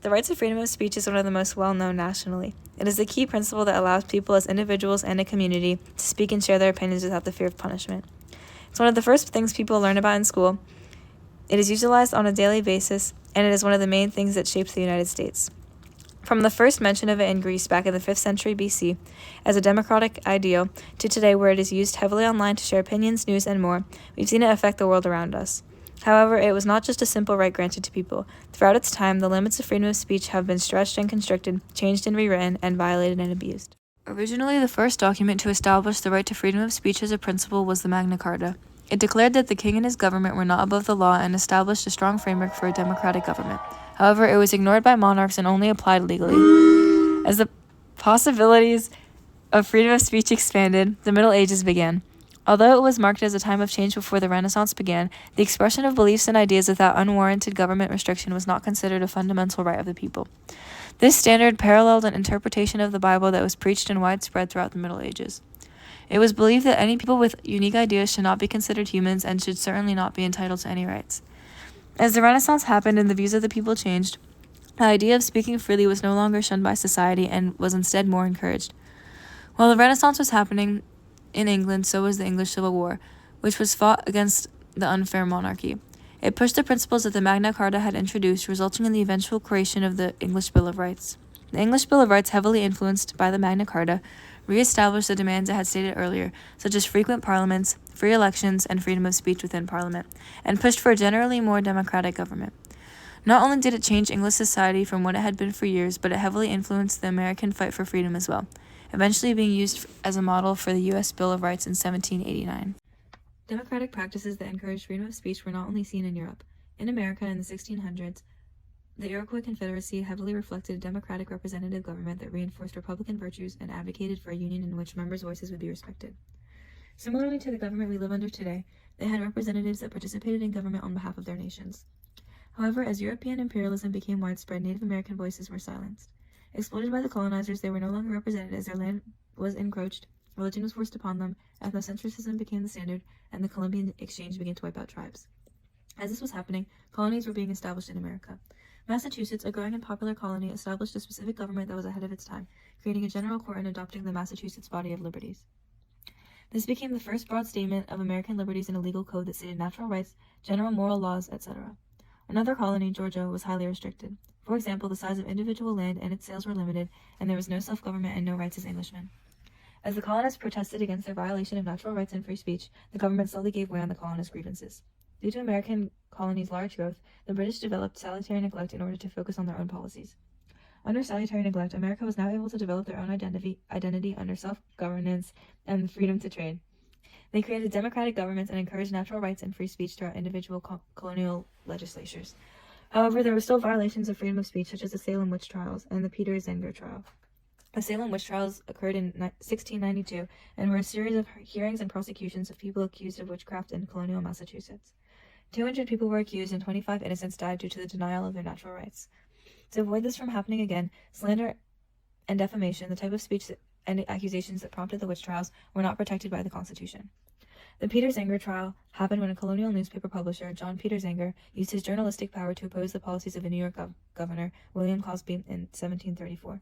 The right to freedom of speech is one of the most well-known nationally. It is the key principle that allows people as individuals and a community to speak and share their opinions without the fear of punishment. It's one of the first things people learn about in school. It is utilized on a daily basis, and it is one of the main things that shapes the United States. From the first mention of it in Greece back in the 5th century BC as a democratic ideal to today where it is used heavily online to share opinions, news, and more, we've seen it affect the world around us. However, it was not just a simple right granted to people. Throughout its time, the limits of freedom of speech have been stretched and constricted, changed and rewritten, and violated and abused. Originally, the first document to establish the right to freedom of speech as a principle was the Magna Carta. It declared that the king and his government were not above the law and established a strong framework for a democratic government. However, it was ignored by monarchs and only applied legally. As the possibilities of freedom of speech expanded, the Middle Ages began. Although it was marked as a time of change before the Renaissance began, the expression of beliefs and ideas without unwarranted government restriction was not considered a fundamental right of the people. This standard paralleled an interpretation of the Bible that was preached and widespread throughout the Middle Ages. It was believed that any people with unique ideas should not be considered humans and should certainly not be entitled to any rights. As the Renaissance happened and the views of the people changed, the idea of speaking freely was no longer shunned by society and was instead more encouraged. While the Renaissance was happening in England, so was the English Civil War, which was fought against the unfair monarchy. It pushed the principles that the Magna Carta had introduced, resulting in the eventual creation of the English Bill of Rights. The English Bill of Rights, heavily influenced by the Magna Carta, re-established the demands it had stated earlier, such as frequent parliaments, free elections, and freedom of speech within Parliament, and pushed for a generally more democratic government. Not only did it change English society from what it had been for years, but it heavily influenced the American fight for freedom as well, eventually being used as a model for the U.S. Bill of Rights in 1789. Democratic practices that encouraged freedom of speech were not only seen in Europe. In America in the 1600s, the Iroquois Confederacy heavily reflected a democratic representative government that reinforced Republican virtues and advocated for a union in which members' voices would be respected. Similarly to the government we live under today, they had representatives that participated in government on behalf of their nations. However, as European imperialism became widespread, Native American voices were silenced. Exploited by the colonizers, they were no longer represented as their land was encroached, religion was forced upon them, ethnocentrism became the standard, and the Columbian Exchange began to wipe out tribes. As this was happening, colonies were being established in America. Massachusetts, a growing and popular colony, established a specific government that was ahead of its time, creating a general court and adopting the Massachusetts Body of Liberties. This became the first broad statement of American liberties in a legal code that stated natural rights, general moral laws, etc. Another colony, Georgia, was highly restricted. For example, the size of individual land and its sales were limited, and there was no self-government and no rights as Englishmen. As the colonists protested against their violation of natural rights and free speech, the government slowly gave way on the colonists' grievances. Due to American colonies' large growth, the British developed salutary neglect in order to focus on their own policies. Under salutary neglect, America was now able to develop their own identity under self-governance and freedom to trade. They created democratic governments and encouraged natural rights and free speech throughout individual colonial legislatures. However, there were still violations of freedom of speech, such as the Salem witch trials and the Peter Zenger trial. The Salem witch trials occurred in 1692 and were a series of hearings and prosecutions of people accused of witchcraft in colonial Massachusetts. 200 people were accused and 25 innocents died due to the denial of their natural rights. To avoid this from happening again, slander and defamation, the type of speech and accusations that prompted the witch trials, were not protected by the Constitution. The Peter Zenger trial happened when a colonial newspaper publisher, John Peter Zenger, used his journalistic power to oppose the policies of a New York governor, William Cosby, in 1734.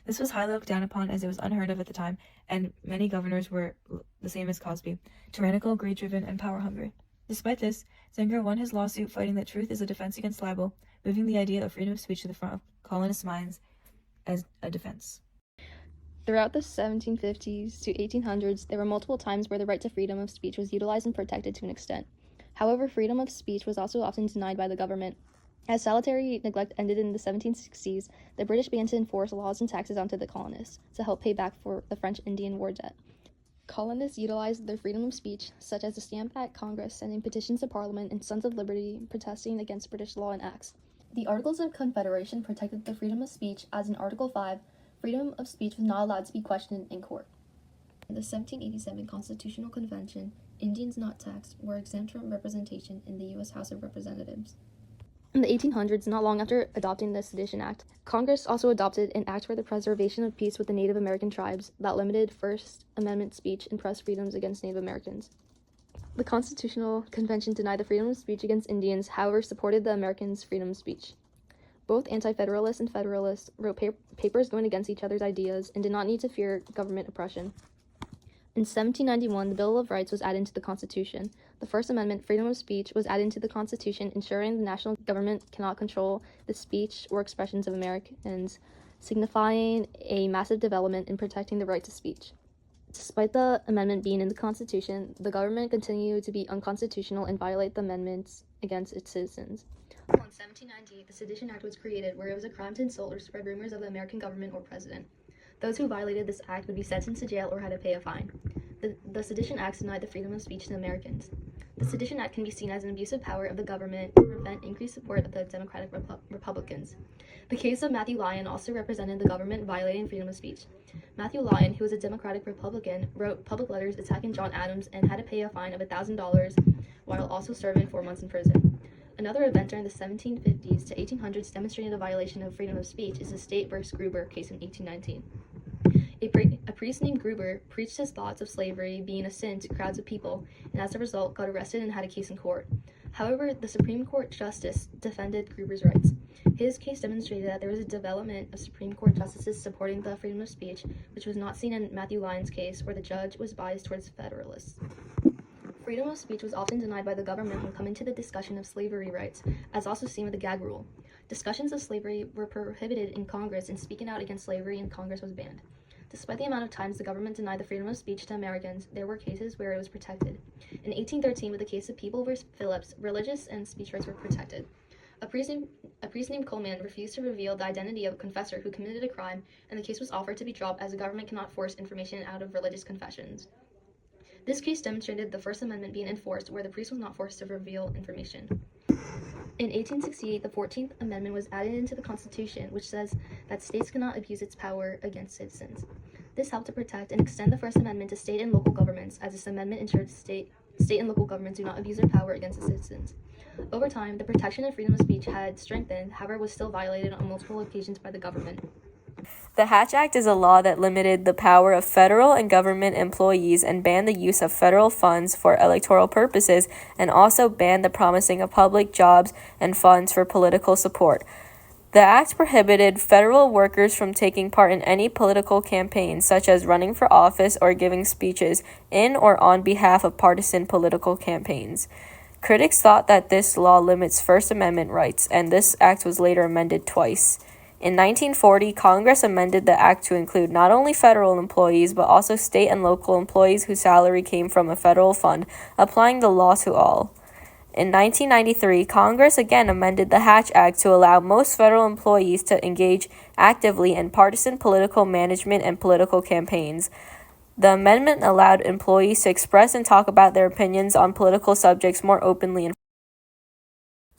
This was highly looked down upon as it was unheard of at the time, and many governors were the same as Cosby, tyrannical, greed-driven, and power-hungry. Despite this, Zenger won his lawsuit fighting that truth is a defense against libel, moving the idea of freedom of speech to the front of colonists' minds as a defense. Throughout the 1750s to 1800s, there were multiple times where the right to freedom of speech was utilized and protected to an extent. However, freedom of speech was also often denied by the government. As salutary neglect ended in the 1760s, the British began to enforce laws and taxes onto the colonists to help pay back for the French Indian War debt. Colonists utilized their freedom of speech, such as the Stamp Act Congress sending petitions to Parliament and Sons of Liberty protesting against British law and acts. The Articles of Confederation protected the freedom of speech, as in Article 5, freedom of speech was not allowed to be questioned in court. In the 1787 Constitutional Convention, Indians not taxed were exempt from representation in the U.S. House of Representatives. In the 1800s, not long after adopting the Sedition Act, Congress also adopted an act for the preservation of peace with the Native American tribes that limited First Amendment speech and press freedoms against Native Americans. The Constitutional Convention denied the freedom of speech against Indians, however, supported the Americans' freedom of speech. Both anti-federalists and federalists wrote papers going against each other's ideas and did not need to fear government oppression. In 1791, the Bill of Rights was added into the Constitution. The First Amendment, freedom of speech, was added into the Constitution, ensuring the national government cannot control the speech or expressions of Americans, signifying a massive development in protecting the right to speech. Despite the amendment being in the Constitution, the government continued to be unconstitutional and violate the amendments against its citizens. In 1798, the Sedition Act was created, where it was a crime to insult or spread rumors of the American government or president. Those who violated this act would be sentenced to jail or had to pay a fine. The Sedition Acts denied the freedom of speech to Americans. The Sedition Act can be seen as an abuse of power of the government to prevent increased support of the Democratic Republicans. The case of Matthew Lyon also represented the government violating freedom of speech. Matthew Lyon, who was a Democratic Republican, wrote public letters attacking John Adams and had to pay a fine of $1,000 while also serving 4 months in prison. Another event during the 1750s to 1800s demonstrating a violation of freedom of speech is the State v. Gruber case in 1819. A priest named Gruber preached his thoughts of slavery being a sin to crowds of people, and as a result got arrested and had a case in court. However, the Supreme Court justice defended Gruber's rights. His case demonstrated that there was a development of Supreme Court justices supporting the freedom of speech, which was not seen in Matthew Lyon's case, where the judge was biased towards Federalists. Freedom of speech was often denied by the government when coming to the discussion of slavery rights, as also seen with the gag rule. Discussions of slavery were prohibited in Congress, and speaking out against slavery in Congress was banned. Despite the amount of times the government denied the freedom of speech to Americans, there were cases where it was protected. In 1813, with the case of People v. Phillips, religious and speech rights were protected. A priest named Coleman refused to reveal the identity of a confessor who committed a crime, and the case was offered to be dropped as the government cannot force information out of religious confessions. This case demonstrated the First Amendment being enforced, where the priest was not forced to reveal information. In 1868, the 14th Amendment was added into the Constitution, which says that states cannot abuse its power against citizens. This helped to protect and extend the First Amendment to state and local governments, as this amendment ensured state and local governments do not abuse their power against the citizens. Over time, the protection of freedom of speech had strengthened, however, was still violated on multiple occasions by the government. The Hatch Act is a law that limited the power of federal and government employees and banned the use of federal funds for electoral purposes, and also banned the promising of public jobs and funds for political support. The act prohibited federal workers from taking part in any political campaigns, such as running for office or giving speeches in or on behalf of partisan political campaigns. Critics thought that this law limits First Amendment rights, and this act was later amended twice. In 1940, Congress amended the act to include not only federal employees, but also state and local employees whose salary came from a federal fund, applying the law to all. In 1993, Congress again amended the Hatch Act to allow most federal employees to engage actively in partisan political management and political campaigns. The amendment allowed employees to express and talk about their opinions on political subjects more openly and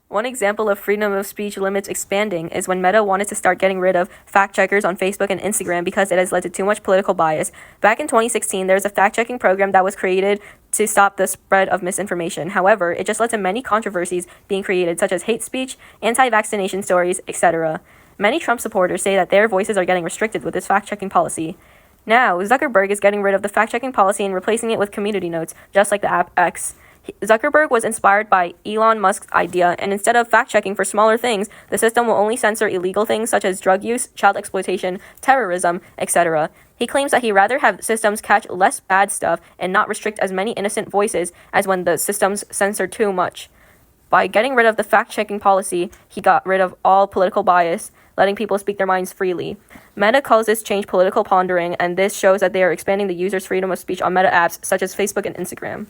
One example of freedom of speech limits expanding is when Meta wanted to start getting rid of fact-checkers on Facebook and Instagram because it has led to too much political bias. Back in 2016, there was a fact-checking program that was created to stop the spread of misinformation. However, it just led to many controversies being created, such as hate speech, anti-vaccination stories, etc. Many Trump supporters say that their voices are getting restricted with this fact-checking policy. Now, Zuckerberg is getting rid of the fact-checking policy and replacing it with community notes, just like the app X. Zuckerberg was inspired by Elon Musk's idea, and instead of fact-checking for smaller things, the system will only censor illegal things such as drug use, child exploitation, terrorism, etc. He claims that he'd rather have systems catch less bad stuff and not restrict as many innocent voices as when the systems censor too much. By getting rid of the fact-checking policy, he got rid of all political bias, letting people speak their minds freely. Meta calls this change political pondering, and this shows that they are expanding the user's freedom of speech on Meta apps such as Facebook and Instagram.